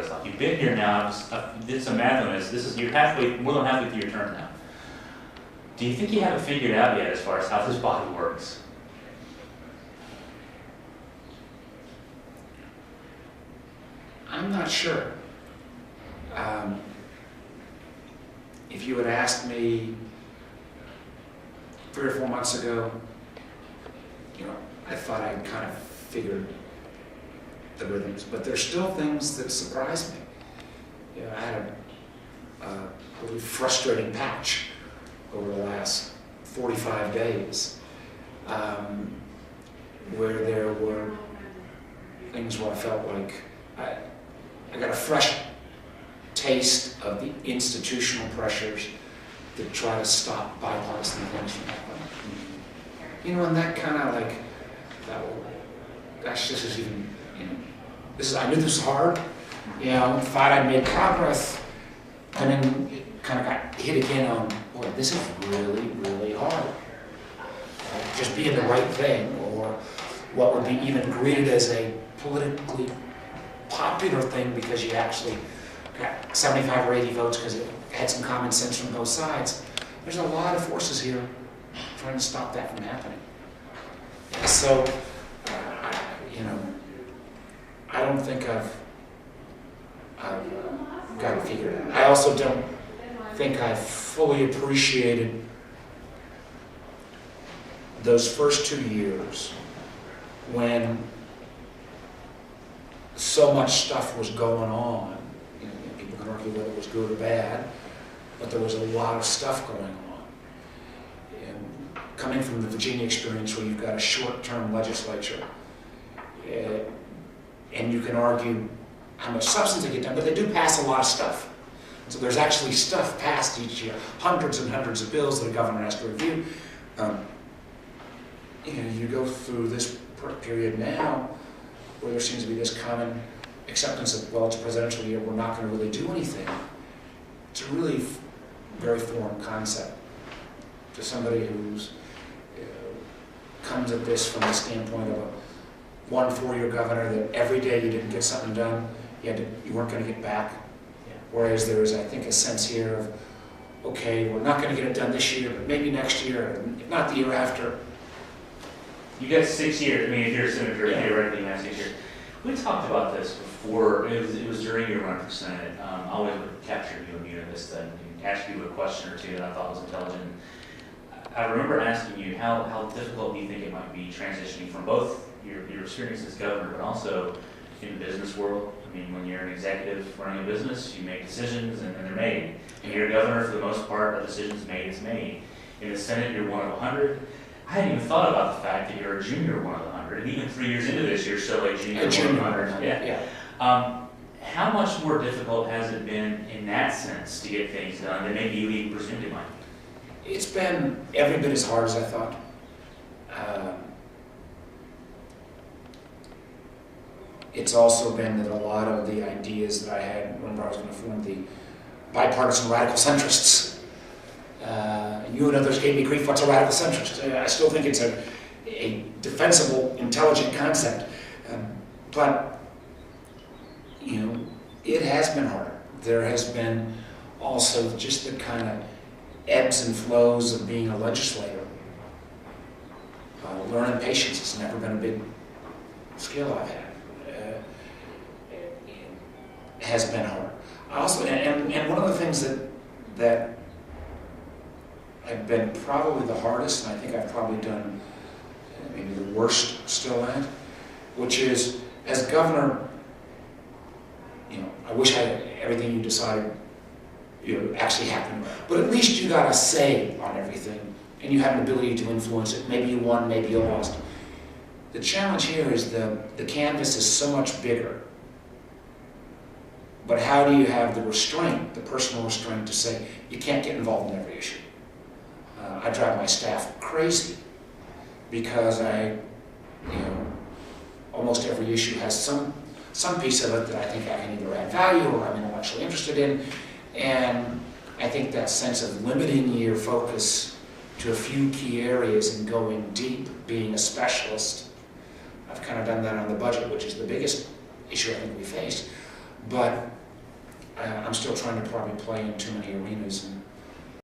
this off. You've been here now, did some math on this. You're more than halfway through your term now. Do you think you have it figured out yet as far as how this body works? I'm not sure. If you had asked me 3 or 4 months ago, I thought I'd kind of figured the rhythms, but there's still things that surprise me. I had a really frustrating patch over the last 45 days, where there were things where I felt like I got a fresh taste of the institutional pressures that try to stop bipartisan things from happening. And that kind of like, gosh, this is even, I knew this was hard, thought I'd made progress, and then it kind of got hit again on, boy, this is really, really hard. Just being the right thing, or what would be even greeted as a politically popular thing because you actually got 75 or 80 votes because it had some common sense from both sides. There's a lot of forces here trying to stop that from happening. So, I don't think I've got it figured out. I also don't think I've fully appreciated those first 2 years when so much stuff was going on. People can argue whether it was good or bad, but there was a lot of stuff going on. And coming from the Virginia experience, where you've got a short-term legislature, and you can argue how much substance they get done, but they do pass a lot of stuff. So there's actually stuff passed each year, hundreds and hundreds of bills that a governor has to review. You go through this period now, where there seems to be this common acceptance of, well, it's a presidential year, we're not going to really do anything. It's a really very foreign concept to somebody who's comes at this from the standpoint of a 1 4-year governor that every day you didn't get something done, you weren't going to get back. Whereas there is, I think, a sense here of, okay, we're not going to get it done this year, but maybe next year, if not the year after. You got 6 years. I mean, if you're a senator, theoretically, you have 6 years. We talked about this before. It was during your run for Senate. I always captured you and you in this thing. Asked you a question or two that I thought was intelligent. I remember asking you how difficult do you think it might be transitioning from both your experience as governor, but also in the business world. I mean, when you're an executive running a business, you make decisions and they're made. And you're a governor, for the most part, a decision's made, it's made. In the Senate, you're one of 100. I hadn't even thought about the fact that you're a junior one of 100, and even 3 years into this, you're still a junior one of 100. Yeah. How much more difficult has it been in that sense to get things done than maybe you even presumed it might be? It's been every bit as hard as I thought. It's also been that a lot of the ideas that I had when I was going to form the bipartisan radical centrists, you and others gave me grief, what's a radical centrist? I still think it's a defensible, intelligent concept. But, it has been harder. There has been also just the kind of ebbs and flows of being a legislator. Learning patience has never been a big skill I've had. It has been hard. Also, and one of the things that have been probably the hardest, and I think I've probably done maybe the worst still at, which is, as governor, I wish everything you decided actually happened, but at least you got a say on everything, and you have an ability to influence it. Maybe you won, maybe you lost. The challenge here is the canvas is so much bigger, but how do you have the restraint, the personal restraint, to say you can't get involved in every issue? I drive my staff crazy because almost every issue has some piece of it that I think I can either add value or I'm intellectually interested in, and I think that sense of limiting your focus to a few key areas and going deep, being a specialist. I've kind of done that on the budget, which is the biggest issue I think we faced. But I'm still trying to probably play in too many arenas, and